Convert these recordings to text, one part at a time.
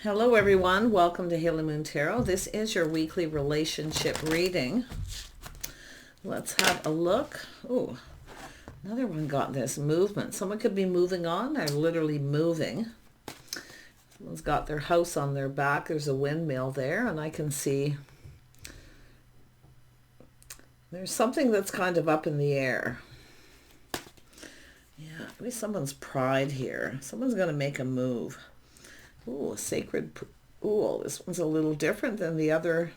Hello everyone, welcome to Haley Moon Tarot. This is your weekly relationship reading. Let's have a look. Oh, another one got this movement. Someone could be moving on. They're literally moving. Someone's got their house on their back. There's a windmill there, and I can see there's something that's kind of up in the air. Yeah, maybe someone's pride here. Someone's going to make a move. Ooh, sacred. Ooh, this one's a little different than the other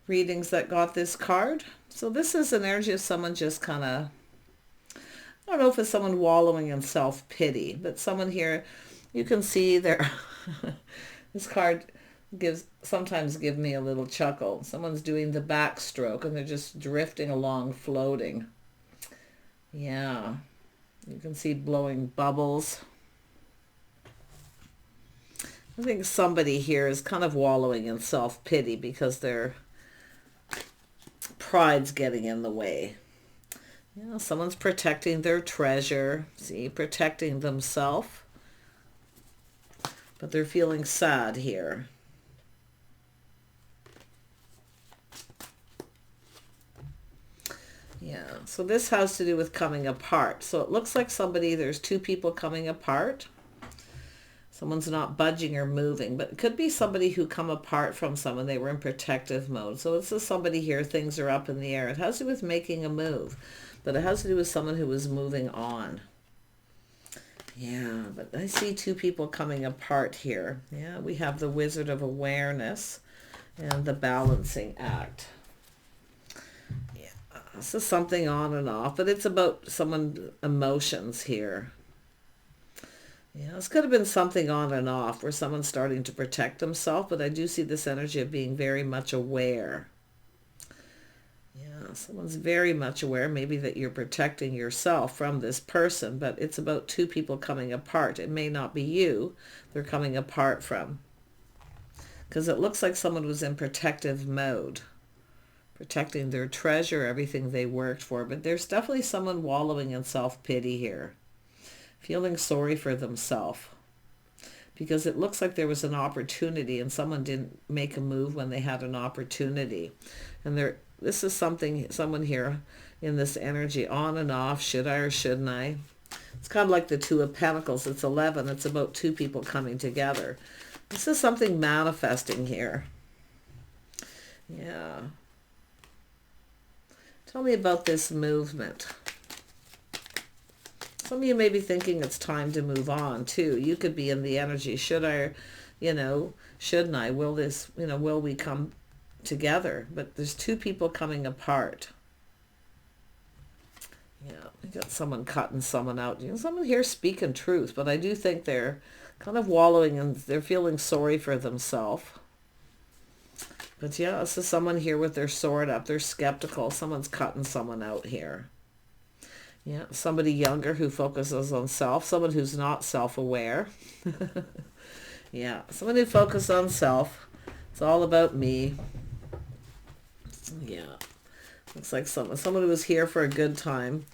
readings that got this card. So this is an energy of someone just kind of, I don't know if it's someone wallowing in self-pity, but someone here, you can see there, this card sometimes give me a little chuckle. Someone's doing the backstroke and they're just drifting along, floating. Yeah, you can see blowing bubbles. I think somebody here is kind of wallowing in self-pity because their pride's getting in the way. You know, someone's protecting their treasure. See, protecting themselves. But they're feeling sad here. Yeah, so this has to do with coming apart. So it looks like there's two people coming apart. Someone's not budging or moving, but it could be somebody who come apart from someone. They were in protective mode. So this is somebody here, things are up in the air. It has to do with making a move, but it has to do with someone who is moving on. Yeah, but I see two people coming apart here. Yeah, we have the Wizard of Awareness and the Balancing Act. Yeah, this is something on and off, but it's about someone's emotions here. Yeah, this could have been something on and off where someone's starting to protect themselves, but I do see this energy of being very much aware. Yeah, someone's very much aware, maybe that you're protecting yourself from this person, but it's about two people coming apart. It may not be you they're coming apart from, because it looks like someone was in protective mode, protecting their treasure, everything they worked for, but there's definitely someone wallowing in self-pity here. Feeling sorry for themselves, because it looks like there was an opportunity and someone didn't make a move when they had an opportunity. And this is someone here in this energy, on and off, should I or shouldn't I? It's kind of like the Two of Pentacles. It's 11. It's about two people coming together. This is something manifesting here. Yeah. Tell me about this movement. Some of you may be thinking it's time to move on too. You could be in the energy, should I, shouldn't I? Will we come together? But there's two people coming apart. Yeah, you got someone cutting someone out. Someone here speaking truth, but I do think they're kind of wallowing and they're feeling sorry for themselves. But yeah, this is someone here with their sword up. They're skeptical. Someone's cutting someone out here. Yeah, somebody younger who focuses on self, someone who's not self-aware. Yeah, someone who focuses on self. It's all about me. Yeah, looks like someone who was here for a good time,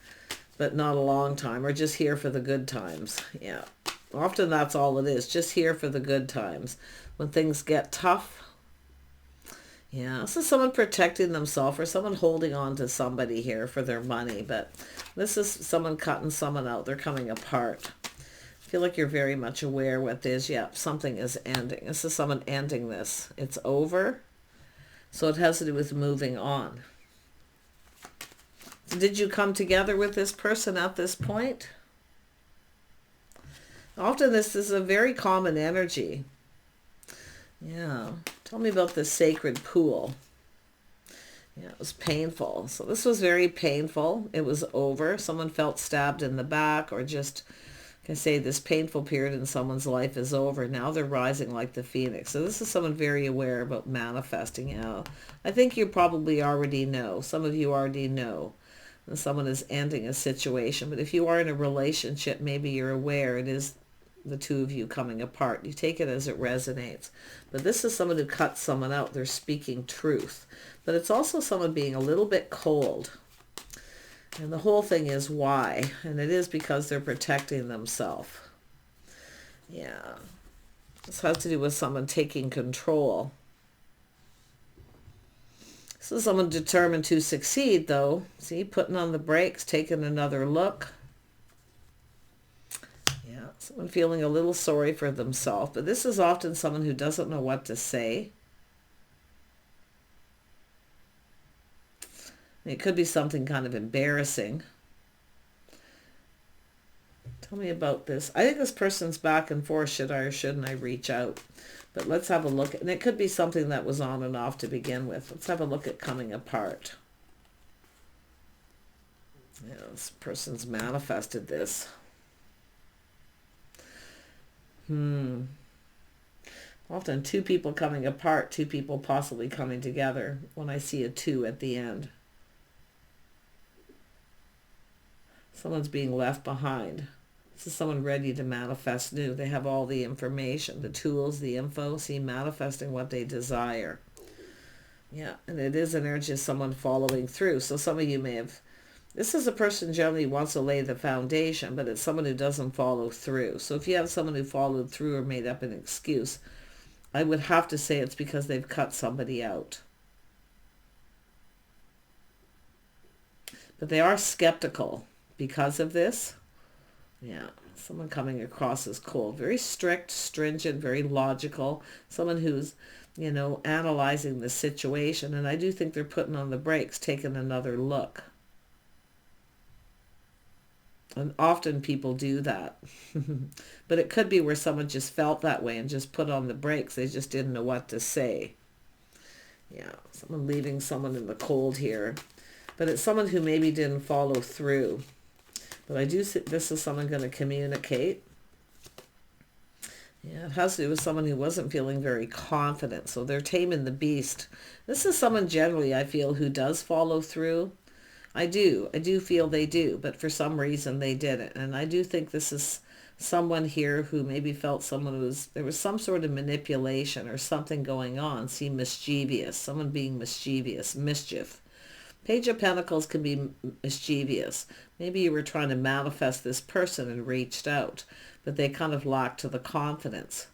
but not a long time, or just here for the good times. Yeah, often that's all it is, just here for the good times. When things get tough, yeah, this is someone protecting themselves or someone holding on to somebody here for their money, but this is someone cutting someone out. They're coming apart. I feel like you're very much aware what this is. Yeah, something is ending. This is someone ending this. It's over. So it has to do with moving on. Did you come together with this person at this point? Often this is a very common energy. Yeah. Tell me about the sacred pool. Yeah, it was painful. So this was very painful. It was over. Someone felt stabbed in the back, or just, like I say, this painful period in someone's life is over. Now they're rising like the phoenix. So this is someone very aware about manifesting. I think you probably already know. Some of you already know that someone is ending a situation. But if you are in a relationship, maybe you're aware it is the two of you coming apart. You take it as it resonates. But this is someone who cuts someone out. They're speaking truth. But it's also someone being a little bit cold. And the whole thing is why. And it is because they're protecting themselves. Yeah. This has to do with someone taking control. This is someone determined to succeed, though. See, putting on the brakes, taking another look. Yeah, someone feeling a little sorry for themselves. But this is often someone who doesn't know what to say. It could be something kind of embarrassing. Tell me about this. I think this person's back and forth. Should I or shouldn't I reach out? But let's have a look. And it could be something that was on and off to begin with. Let's have a look at coming apart. Yeah, this person's manifested this. Often two people coming apart, two people possibly coming together when I see a 2 at the end. Someone's being left behind. This is someone ready to manifest new. They have all the information, the tools, the info. See, manifesting what they desire. Yeah, and it is an energy of someone following through. So some of you may have... This is a person generally who wants to lay the foundation, but it's someone who doesn't follow through. So if you have someone who followed through or made up an excuse, I would have to say it's because they've cut somebody out. But they are skeptical because of this. Yeah, someone coming across as cold. Very strict, stringent, very logical. Someone who's, you know, analyzing the situation. And I do think they're putting on the brakes, taking another look. And often people do that. But it could be where someone just felt that way and just put on the brakes. They just didn't know what to say. Yeah, someone leaving someone in the cold here. But it's someone who maybe didn't follow through. But I do see this is someone going to communicate. Yeah, it has to do with someone who wasn't feeling very confident. So they're taming the beast. This is someone generally, I feel, who does follow through. I do feel they do, but for some reason they didn't. And I do think this is someone here who maybe felt there was some sort of manipulation or something going on. See, mischievous, someone being mischievous, mischief. Page of Pentacles can be mischievous. Maybe you were trying to manifest this person and reached out, but they kind of lacked the confidence.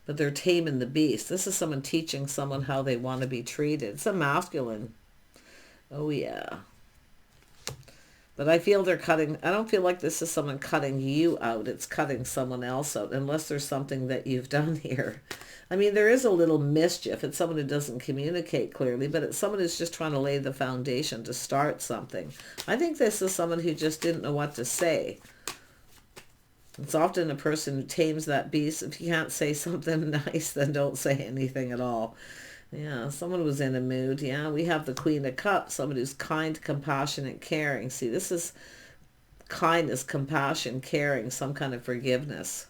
But they're taming the beast. This is someone teaching someone how they want to be treated. It's a masculine. Oh, yeah. But I feel they're cutting... I don't feel like this is someone cutting you out. It's cutting someone else out, unless there's something that you've done here. I mean, there is a little mischief. It's someone who doesn't communicate clearly, but it's someone who's just trying to lay the foundation to start something. I think this is someone who just didn't know what to say. It's often a person who tames that beast. If you can't say something nice, then don't say anything at all. Yeah, someone was in a mood. Yeah, we have the Queen of Cups, someone who's kind, compassionate, caring. See, this is kindness, compassion, caring, some kind of forgiveness.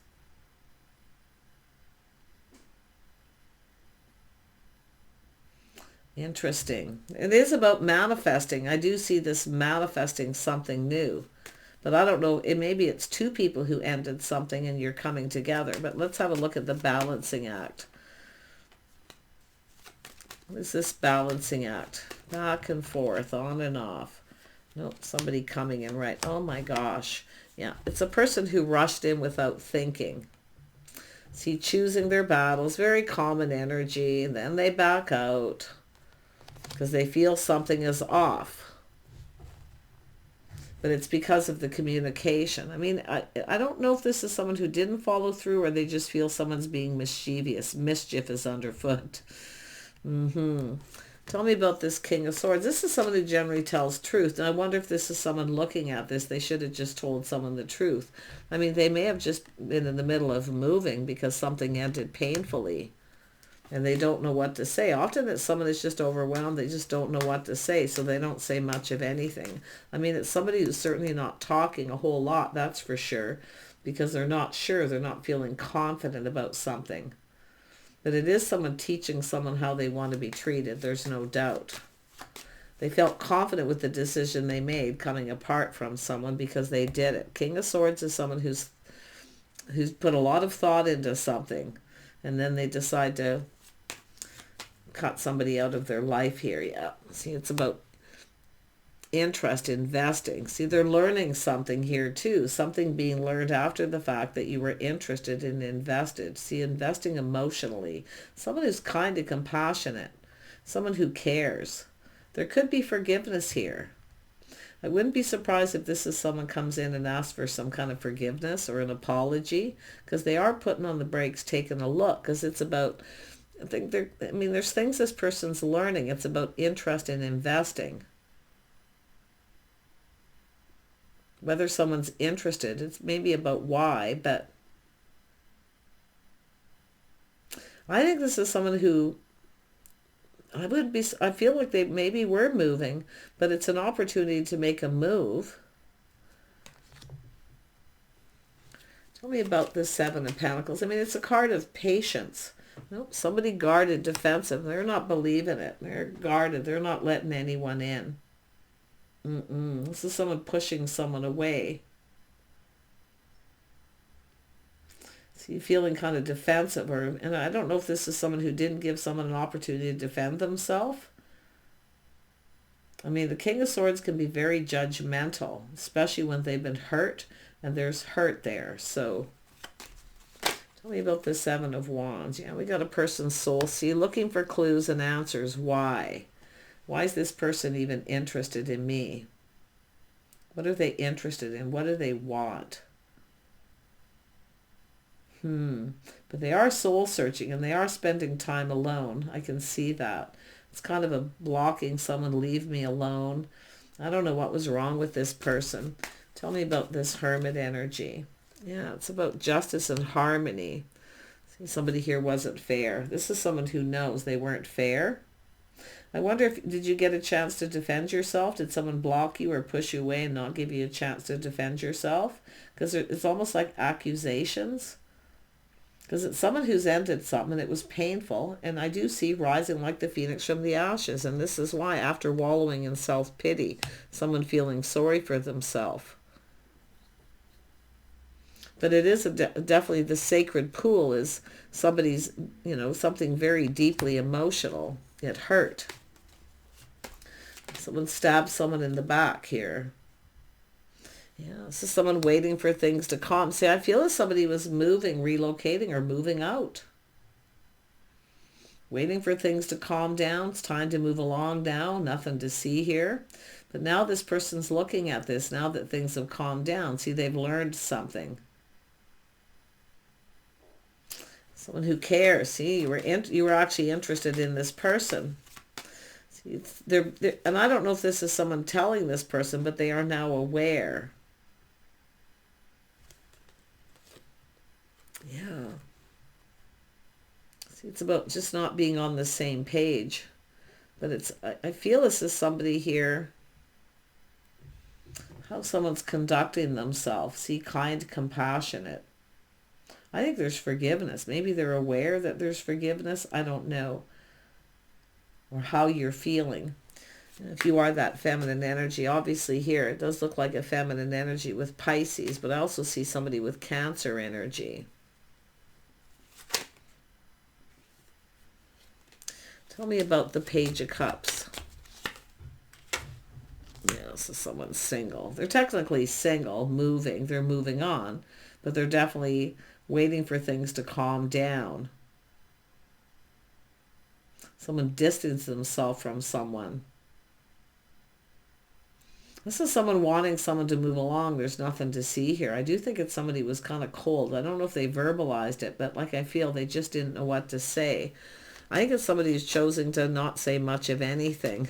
Interesting. It is about manifesting. I do see this manifesting something new. But I don't know, maybe it's two people who ended something and you're coming together. But let's have a look at the balancing act. What is this balancing act? Back and forth, on and off. Nope, somebody coming in right. Oh my gosh. Yeah, it's a person who rushed in without thinking. See, choosing their battles, very common energy, and then they back out because they feel something is off. But it's because of the communication. I mean, I don't know if this is someone who didn't follow through or they just feel someone's being mischievous. Mischief is underfoot. Tell me about this King of Swords. This is someone who generally tells truth. And I wonder if this is someone looking at this. They should have just told someone the truth. I mean, they may have just been in the middle of moving because something ended painfully. And they don't know what to say. Often it's someone that's just overwhelmed. They just don't know what to say. So they don't say much of anything. I mean, it's somebody who's certainly not talking a whole lot. That's for sure. Because they're not sure. They're not feeling confident about something. But it is someone teaching someone how they want to be treated. There's no doubt. They felt confident with the decision they made coming apart from someone because they did it. King of Swords is someone who's put a lot of thought into something. And then they decide to cut somebody out of their life here. Yeah. See, it's about interest, investing. See, they're learning something here too. Something being learned after the fact that you were interested and invested. See, investing emotionally. Someone who's kind and compassionate. Someone who cares. There could be forgiveness here. I wouldn't be surprised if this is someone comes in and asks for some kind of forgiveness or an apology, because they are putting on the brakes, taking a look, because it's about, I mean, there's things this person's learning. It's about interest in investing. Whether someone's interested, it's maybe about why, but I think this is someone who, I feel like they maybe were moving, but it's an opportunity to make a move. Tell me about this Seven of Pentacles. I mean, it's a card of patience. Nope, somebody guarded, defensive. They're not believing it. They're guarded. They're not letting anyone in. This is someone pushing someone away. So you're feeling kind of defensive, and I don't know if this is someone who didn't give someone an opportunity to defend themselves. I mean, the King of Swords can be very judgmental, especially when they've been hurt, and there's hurt there. So tell me about the Seven of Wands. Yeah, we got a person's soul. See, looking for clues and answers. Why? Why is this person even interested in me? What are they interested in? What do they want? But they are soul searching, and they are spending time alone. I can see that. It's kind of a blocking someone, leave me alone. I don't know what was wrong with this person. Tell me about this Hermit energy. Yeah, it's about justice and harmony. See, somebody here wasn't fair. This is someone who knows they weren't fair. I wonder if, did you get a chance to defend yourself? Did someone block you or push you away and not give you a chance to defend yourself? Because it's almost like accusations. Because it's someone who's ended something and it was painful. And I do see rising like the phoenix from the ashes. And this is why, after wallowing in self-pity, someone feeling sorry for themselves. But it is definitely the sacred pool is somebody's, something very deeply emotional. It hurt. Someone stabbed someone in the back here. Yeah, this is someone waiting for things to calm. See, I feel as somebody was moving, relocating, or moving out. Waiting for things to calm down. It's time to move along now. Nothing to see here. But now this person's looking at this, now that things have calmed down. See, they've learned something. Someone who cares. See, you were actually interested in this person. See, and I don't know if this is someone telling this person, but they are now aware. Yeah. See, it's about just not being on the same page. But I feel this is somebody here, how someone's conducting themselves. See, kind, compassionate. I think there's forgiveness. Maybe they're aware that there's forgiveness. I don't know. Or how you're feeling. If you are that feminine energy, obviously here it does look like a feminine energy with Pisces, but I also see somebody with Cancer energy. Tell me about the Page of Cups. Yeah, this is someone single. They're technically single, moving. They're moving on, but they're definitely waiting for things to calm down. Someone distanced themselves from someone. This is someone wanting someone to move along. There's nothing to see here. I do think it's somebody who was kind of cold. I don't know if they verbalized it, but like I feel they just didn't know what to say. I think it's somebody who's choosing to not say much of anything.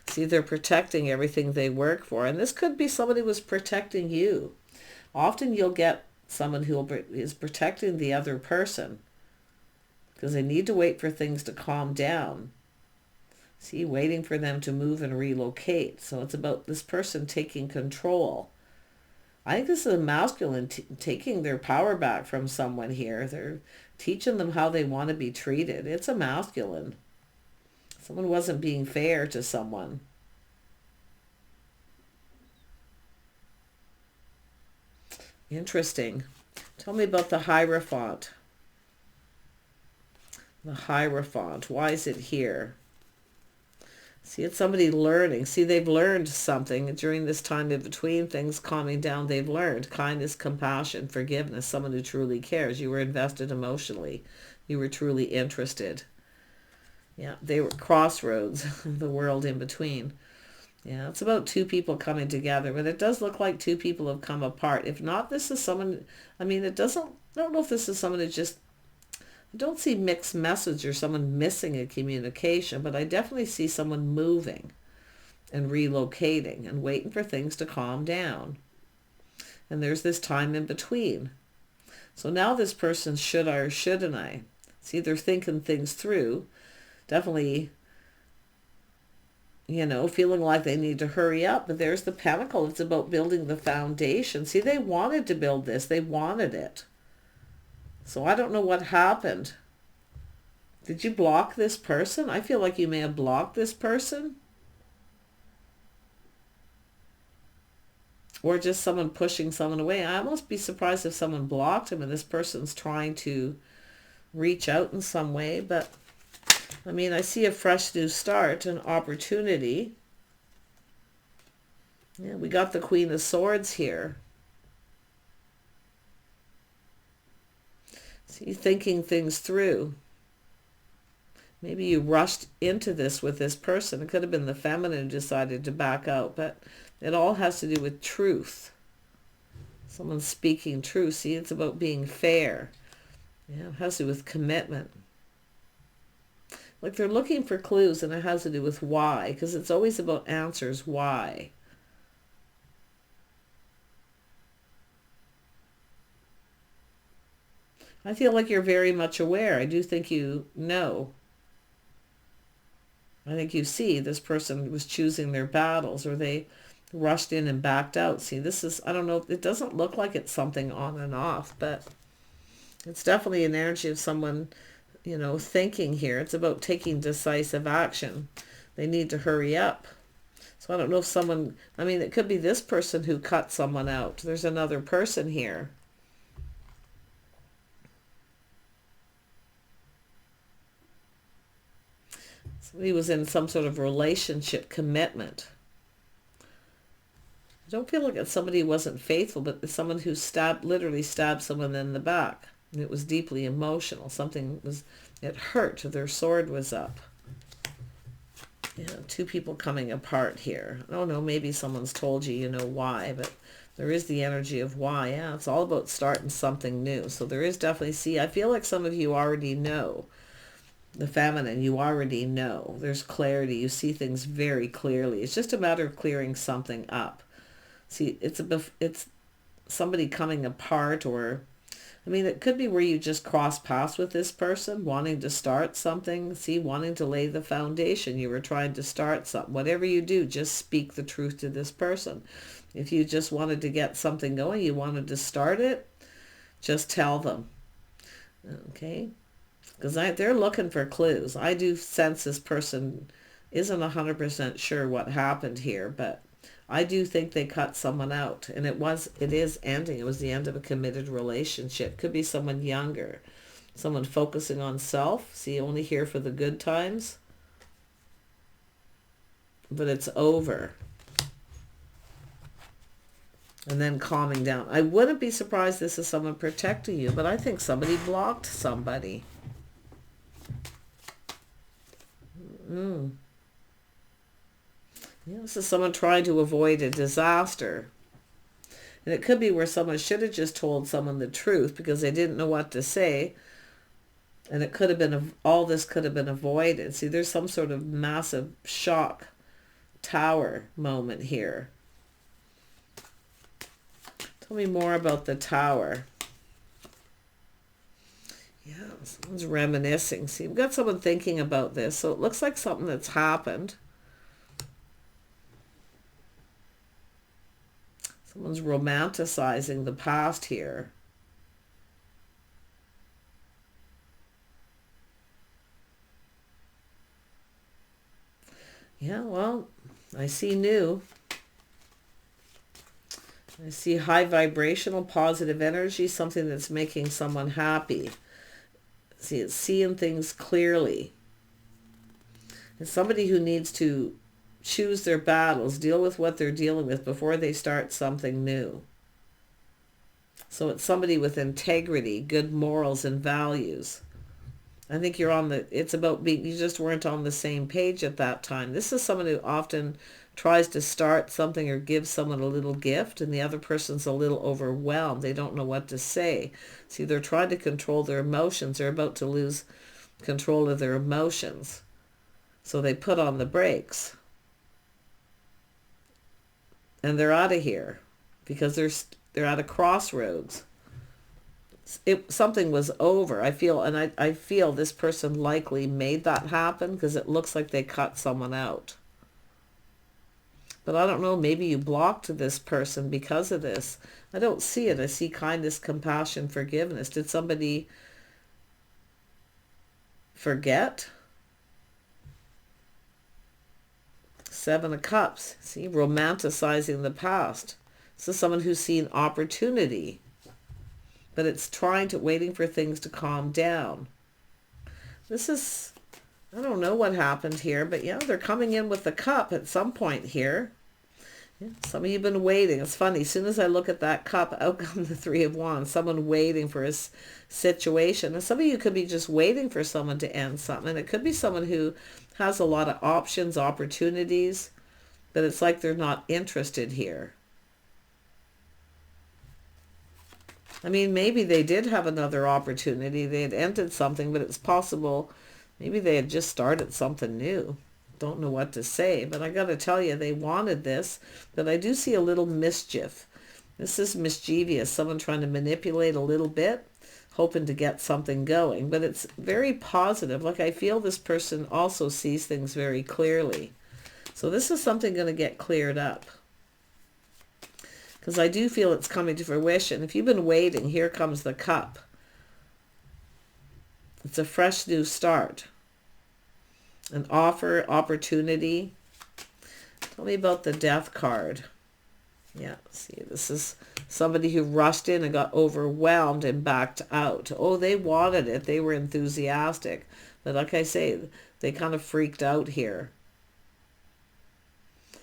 See, they're protecting everything they work for. And this could be somebody who was protecting you. Often you'll get someone who is protecting the other person because they need to wait for things to calm down. See, waiting for them to move and relocate. So it's about this person taking control. I think this is a masculine taking their power back from someone here. They're teaching them how they want to be treated. It's a masculine. Someone wasn't being fair to someone. Interesting. Tell me about the Hierophant. The Hierophant. Why is it here? See, it's somebody learning. See, they've learned something during this time in between things calming down. They've learned kindness, compassion, forgiveness, someone who truly cares. You were invested emotionally. You were truly interested. Yeah, they were crossroads, the world in between. Yeah, it's about two people coming together, but it does look like two people have come apart. If not, this is someone, I mean, I don't know if this is someone who just, I don't see mixed message or someone missing a communication, but I definitely see someone moving and relocating and waiting for things to calm down. And there's this time in between. So now this person's should I or shouldn't I? See, they're thinking things through. Definitely, feeling like they need to hurry up. But there's the Pentacle. It's about building the foundation. See, they wanted to build this. They wanted it. So I don't know what happened. Did you block this person? I feel like you may have blocked this person. Or just someone pushing someone away. I almost be surprised if someone blocked him and this person's trying to reach out in some way. But, I mean, I see a fresh new start, an opportunity. Yeah, we got the Queen of Swords here. See, thinking things through. Maybe you rushed into this with this person. It could have been the feminine who decided to back out, but it all has to do with truth. Someone's speaking truth. See, it's about being fair. Yeah, it has to do with commitment. Like they're looking for clues, and it has to do with why, because it's always about answers. Why? I feel like you're very much aware. I do think you know. I think you see this person was choosing their battles, or they rushed in and backed out. See, this is, I don't know, it doesn't look like it's something on and off, but it's definitely an energy of someone, thinking here. It's about taking decisive action. They need to hurry up. So I don't know if someone, I mean, it could be this person who cut someone out. There's another person here. Somebody was in some sort of relationship commitment. I don't feel like it's somebody who wasn't faithful, but it's someone who literally stabbed someone in the back. And it was deeply emotional. It hurt. Their sword was up. Yeah, two people coming apart here. I don't know, maybe someone's told you, why, but there is the energy of why. Yeah, it's all about starting something new. So there is definitely, I feel like some of you already know. The feminine, you already know. There's clarity. You see things very clearly. It's just a matter of clearing something up. See, it's somebody coming apart, or, I mean, it could be where you just cross paths with this person, wanting to start something. See, wanting to lay the foundation. You were trying to start something. Whatever you do, just speak the truth to this person. If you just wanted to get something going, you wanted to start it, just tell them. Okay? Because they're looking for clues. I do sense this person isn't 100% sure what happened here, but I do think they cut someone out. And it is ending. It was the end of a committed relationship. Could be someone younger. Someone focusing on self. See, only here for the good times. But it's over. And then calming down. I wouldn't be surprised this is someone protecting you, but I think somebody blocked somebody. Yeah, this is someone trying to avoid a disaster. And it could be where someone should have just told someone the truth because they didn't know what to say. And it could have been, all this could have been avoided. See, there's some sort of massive shock tower moment here. Tell me more about the tower. Yeah, someone's reminiscing. See, we've got someone thinking about this. So it looks like something that's happened. Someone's romanticizing the past here. Yeah, well, I see new. I see high vibrational, positive energy, something that's making someone happy. See, it's seeing things clearly. It's somebody who needs to choose their battles, deal with what they're dealing with before they start something new. So it's somebody with integrity, good morals and values. I think you're on the, it's about being, you just weren't on the same page at that time. This is someone who often tries to start something or give someone a little gift, and the other person's a little overwhelmed. They don't know what to say. See, they're trying to control their emotions. They're about to lose control of their emotions. So they put on the brakes. And they're out of here because they're at a crossroads. Something was over. I feel, and I feel this person likely made that happen because it looks like they cut someone out. But I don't know, maybe you blocked this person because of this. I don't see it. I see kindness, compassion, forgiveness. Did somebody forget? Seven of Cups. See, romanticizing the past. This is someone who's seen opportunity, but it's waiting for things to calm down. This is, I don't know what happened here, but yeah, they're coming in with the cup at some point here. Yeah, some of you have been waiting. It's funny. As soon as I look at that cup, out come the Three of Wands. Someone waiting for a situation. And some of you could be just waiting for someone to end something. It could be someone who has a lot of options, opportunities, but it's like they're not interested here. I mean, maybe they did have another opportunity. They had ended something, but it's possible maybe they had just started something new. Don't know what to say, but I got to tell you, they wanted this, but I do see a little mischief. This is mischievous, someone trying to manipulate a little bit, hoping to get something going, but it's very positive. Like, I feel this person also sees things very clearly. So this is something going to get cleared up, because I do feel it's coming to fruition. If you've been waiting, here comes the cup. It's a fresh new start. An offer, opportunity. Tell me about the Death card. Yeah, see, this is somebody who rushed in and got overwhelmed and backed out. Oh, they wanted it. They were enthusiastic. But like I say, they kind of freaked out here.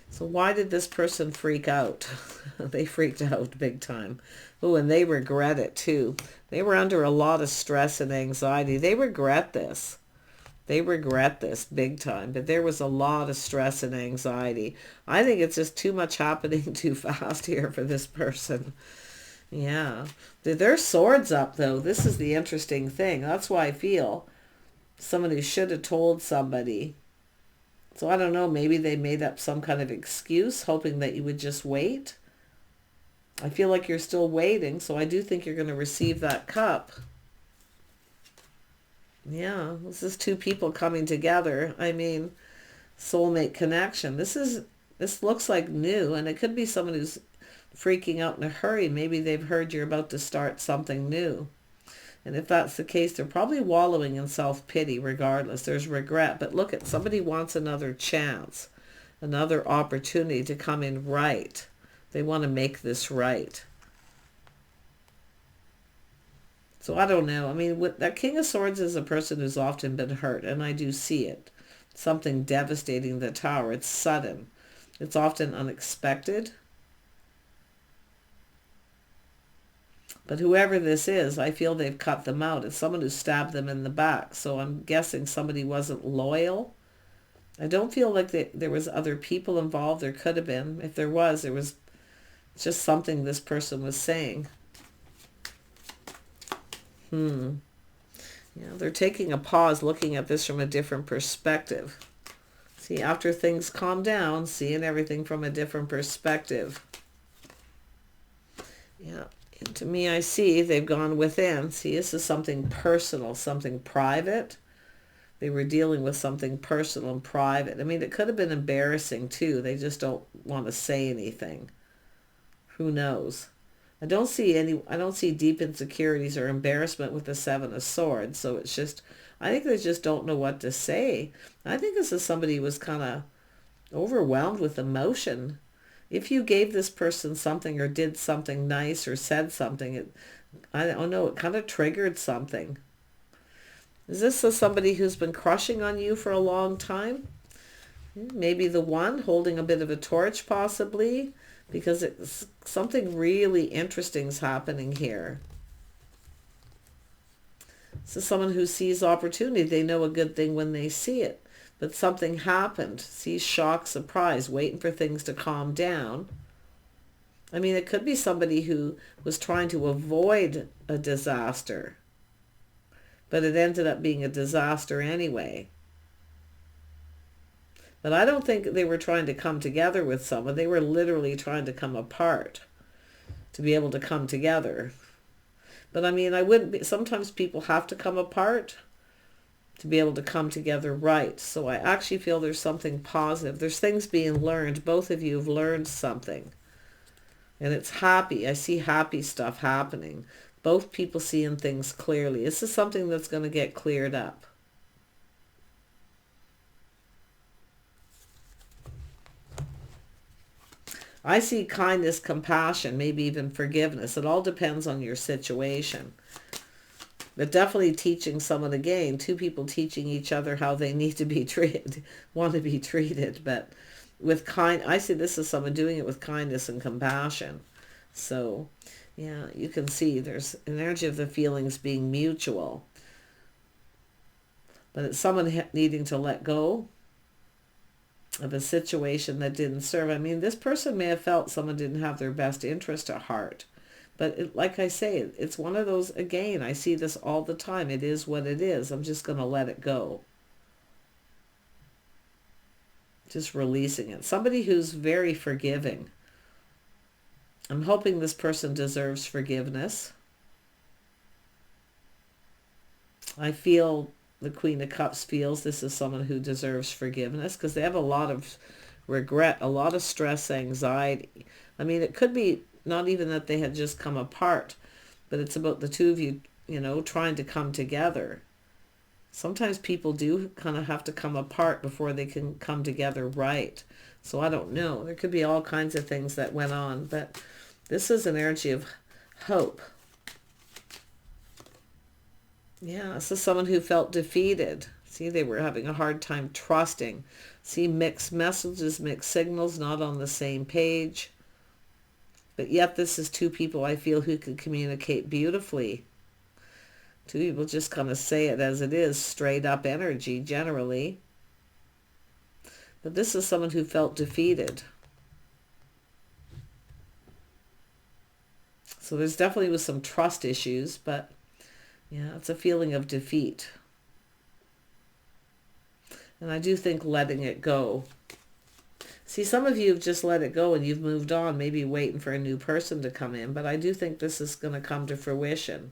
So why did this person freak out? They freaked out big time. Oh, and they regret it too. They were under a lot of stress and anxiety. They regret this. They regret this big time, but there was a lot of stress and anxiety. I think it's just too much happening too fast here for this person. Yeah. Their swords up, though. This is the interesting thing. That's why I feel someone who should have told somebody. So I don't know, maybe they made up some kind of excuse, hoping that you would just wait. I feel like you're still waiting, so I do think you're going to receive that cup. Yeah, this is two people coming together. I mean, soulmate connection. This looks like new, and it could be someone who's freaking out in a hurry. Maybe they've heard you're about to start something new. And if that's the case, they're probably wallowing in self-pity regardless. There's regret. But look, somebody wants another chance, another opportunity to come in right. They want to make this right. So I don't know. I mean, that King of Swords is a person who's often been hurt, and I do see it. Something devastating, the Tower. It's sudden. It's often unexpected. But whoever this is, I feel they've cut them out. It's someone who stabbed them in the back. So I'm guessing somebody wasn't loyal. I don't feel like there was other people involved. There could have been. If there was just something this person was saying. Yeah, they're taking a pause, looking at this from a different perspective. See, after things calm down, seeing everything from a different perspective. Yeah, and to me, I see they've gone within. See, this is something personal, something private. They were dealing with something personal and private. I mean, it could have been embarrassing too. They just don't want to say anything. Who knows? I don't see deep insecurities or embarrassment with the Seven of Swords. So it's just, I think they just don't know what to say. I think this is somebody who was kind of overwhelmed with emotion. If you gave this person something or did something nice or said something, I don't know, it kind of triggered something. Is this somebody who's been crushing on you for a long time? Maybe the one holding a bit of a torch, possibly, because it's something really interesting is happening here. This is someone who sees opportunity. They know a good thing when they see it. But something happened. See, shock, surprise, waiting for things to calm down. I mean, it could be somebody who was trying to avoid a disaster, but it ended up being a disaster anyway. But I don't think they were trying to come together with someone. They were literally trying to come apart to be able to come together. But I mean, I wouldn't be, sometimes people have to come apart to be able to come together right. So I actually feel there's something positive. There's things being learned. Both of you have learned something. And it's happy. I see happy stuff happening. Both people seeing things clearly. This is something that's going to get cleared up. I see kindness, compassion, maybe even forgiveness. It all depends on your situation. But definitely teaching someone, again, two people teaching each other how they need to be treated, want to be treated. But with I see this as someone doing it with kindness and compassion. So, yeah, you can see there's an energy of the feelings being mutual. But it's someone needing to let go of a situation that didn't serve. I mean, this person may have felt someone didn't have their best interest at heart. But like I say, it's one of those, again, I see this all the time. It is what it is. I'm just going to let it go. Just releasing it. Somebody who's very forgiving. I'm hoping this person deserves forgiveness. I feel the Queen of Cups feels this is someone who deserves forgiveness because they have a lot of regret, a lot of stress, anxiety. I mean, it could be not even that they had just come apart, but it's about the two of you, you know, trying to come together. Sometimes people do kind of have to come apart before they can come together right. So I don't know. There could be all kinds of things that went on, but this is an energy of hope. Yeah, this is someone who felt defeated. See, they were having a hard time trusting. See, mixed messages, mixed signals, not on the same page. But yet this is two people I feel who can communicate beautifully. Two people just kind of say it as it is, straight up energy generally. But this is someone who felt defeated. So there's definitely was some trust issues, but yeah, it's a feeling of defeat. And I do think letting it go. See, some of you have just let it go and you've moved on, maybe waiting for a new person to come in, but I do think this is going to come to fruition.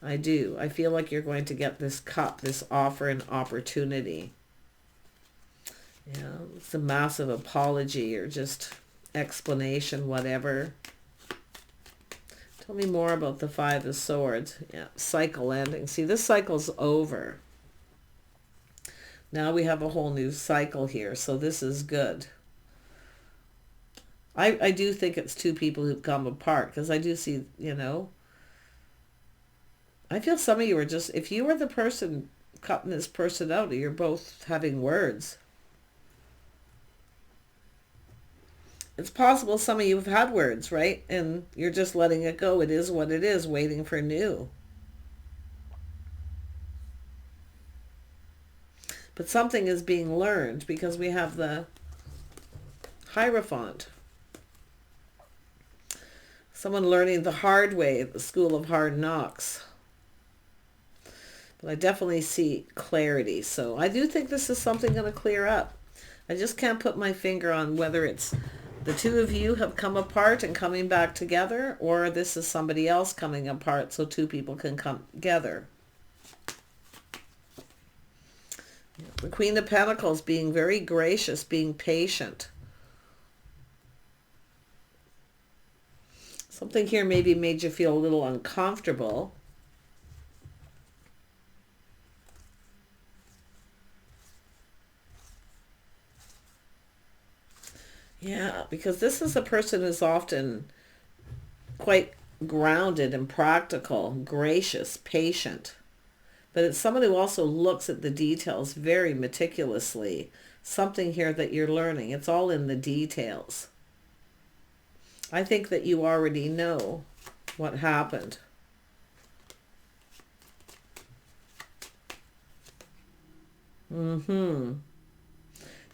I do. I feel like you're going to get this cup, this offer and opportunity. Yeah, it's a massive apology or just explanation, whatever. Tell me more about the Five of Swords. Yeah, cycle ending. See, this cycle's over. Now we have a whole new cycle here, so this is good. I do think it's two people who've come apart because I do see, you know, I feel some of you are just, if you were the person cutting this person out, you're both having words. It's possible some of you have had words, right? And you're just letting it go. It is what it is, waiting for new. But something is being learned because we have the Hierophant. Someone learning the hard way at the school of hard knocks. But I definitely see clarity. So I do think this is something going to clear up. I just can't put my finger on whether it's the two of you have come apart and coming back together, or this is somebody else coming apart so two people can come together. The Queen of Pentacles being very gracious, being patient. Something here maybe made you feel a little uncomfortable. Yeah, because this is a person who's often quite grounded and practical, gracious, patient. But it's someone who also looks at the details very meticulously. something here that you're learning. It's all in the details. I think that you already know what happened.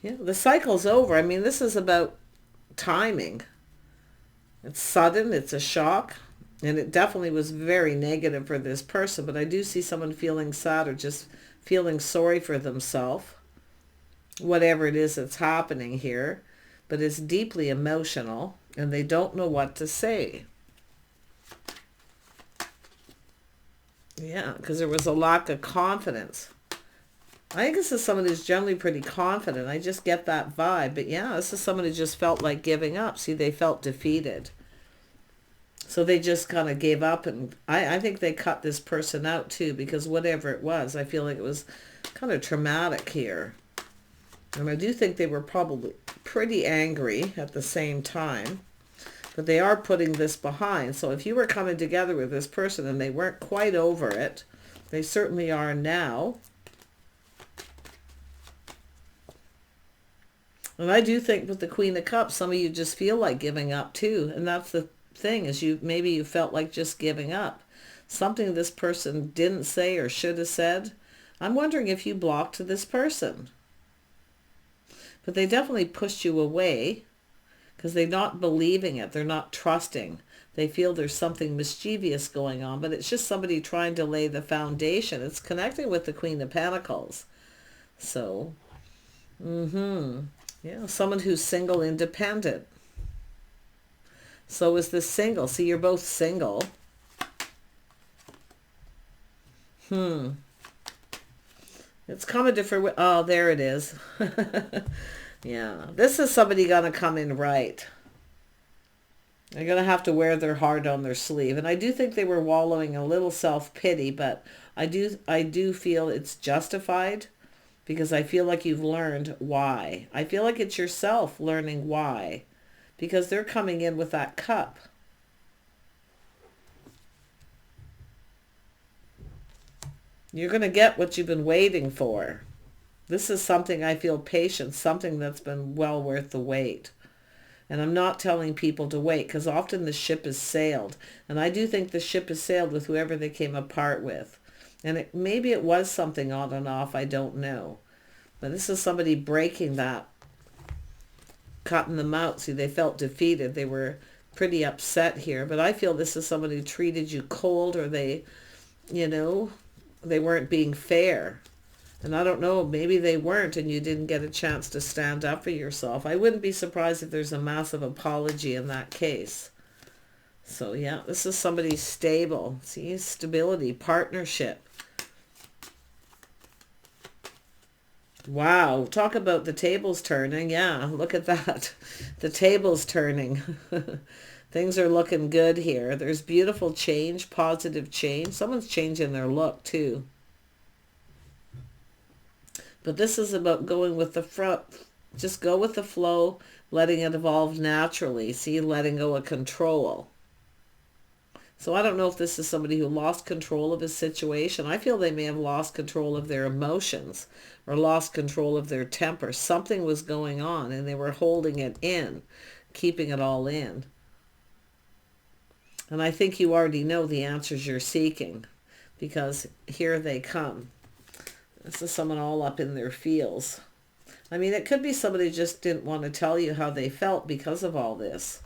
Yeah, the cycle's over. I mean, this is about timing. It's sudden, it's a shock, and it definitely was very negative for this person, but I do see someone feeling sad or just feeling sorry for themselves, whatever it is that's happening here, but it's deeply emotional, and they don't know what to say. Yeah, because there was a lack of confidence. I think this is someone who's generally pretty confident. I just get that vibe. But yeah, this is someone who just felt like giving up. See, they felt defeated. So they just kind of gave up. And I think they cut this person out too, because whatever it was, I feel like it was kind of traumatic here. And I do think they were probably pretty angry at the same time. But they are putting this behind. So if you were coming together with this person and they weren't quite over it, they certainly are now. And I do think with the Queen of Cups, some of you just feel like giving up too. And that's the thing, is maybe you felt like just giving up. Something this person didn't say or should have said. I'm wondering if you blocked this person. But they definitely pushed you away because they're not believing it. They're not trusting. They feel there's something mischievous going on, but it's just somebody trying to lay the foundation. It's connecting with the Queen of Pentacles. So, yeah, someone who's single, independent. So is this single. See, you're both single. It's come a different way. Oh, there it is. Yeah, this is somebody gonna come in right. They're gonna have to wear their heart on their sleeve. And I do think they were wallowing a little self-pity, but I do feel it's justified. Because I feel like you've learned why. I feel like it's yourself learning why. Because they're coming in with that cup. You're going to get what you've been waiting for. This is something I feel patient, something that's been well worth the wait. And I'm not telling people to wait, because often the ship has sailed. And I do think the ship has sailed with whoever they came apart with. And maybe it was something on and off, I don't know. But this is somebody breaking that, cutting them out. See, they felt defeated. They were pretty upset here. But I feel this is somebody who treated you cold, or they weren't being fair. And I don't know, maybe they weren't and you didn't get a chance to stand up for yourself. I wouldn't be surprised if there's a massive apology in that case. So yeah, this is somebody stable. See, stability, partnership. Wow, talk about the tables turning. Yeah, look at that. The tables turning. Things are looking good here. There's beautiful change, positive change. Someone's changing their look too. But this is about going with the front. Just go with the flow, letting it evolve naturally. See, letting go of control. So I don't know if this is somebody who lost control of his situation. I feel they may have lost control of their emotions or lost control of their temper. Something was going on and they were holding it in, keeping it all in. And I think you already know the answers you're seeking, because here they come. This is someone all up in their feels. I mean, it could be somebody just didn't want to tell you how they felt because of all this.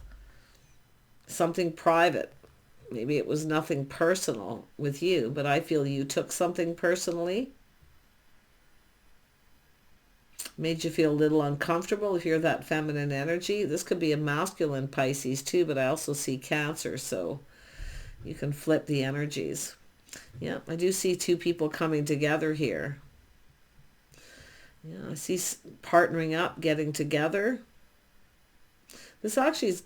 Something private. Maybe it was nothing personal with you, but I feel you took something personally. Made you feel a little uncomfortable if you're that feminine energy. This could be a masculine Pisces too, but I also see Cancer, so you can flip the energies. Yeah, I do see two people coming together here. Yeah, I see partnering up, getting together. This actually is,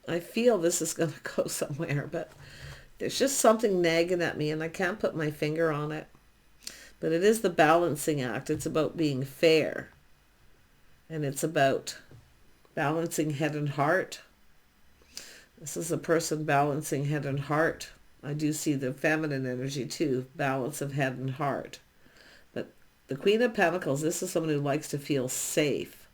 I feel this is going to go somewhere, but there's just something nagging at me and I can't put my finger on it. But it is the balancing act. It's about being fair. And it's about balancing head and heart. This is a person balancing head and heart. I do see the feminine energy too, balance of head and heart. But The Queen of Pentacles, this is someone who likes to feel safe.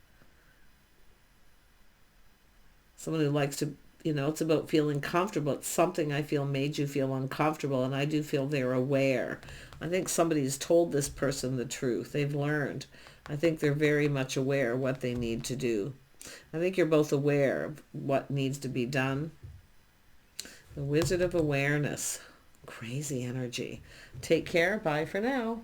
Someone who likes to, it's about feeling comfortable. It's something I feel made you feel uncomfortable, and I do feel they're aware. I think somebody's told this person the truth. They've learned. I think they're very much aware of what they need to do. I think you're both aware of what needs to be done. The Wizard of Awareness. Crazy energy. Take care. Bye for now.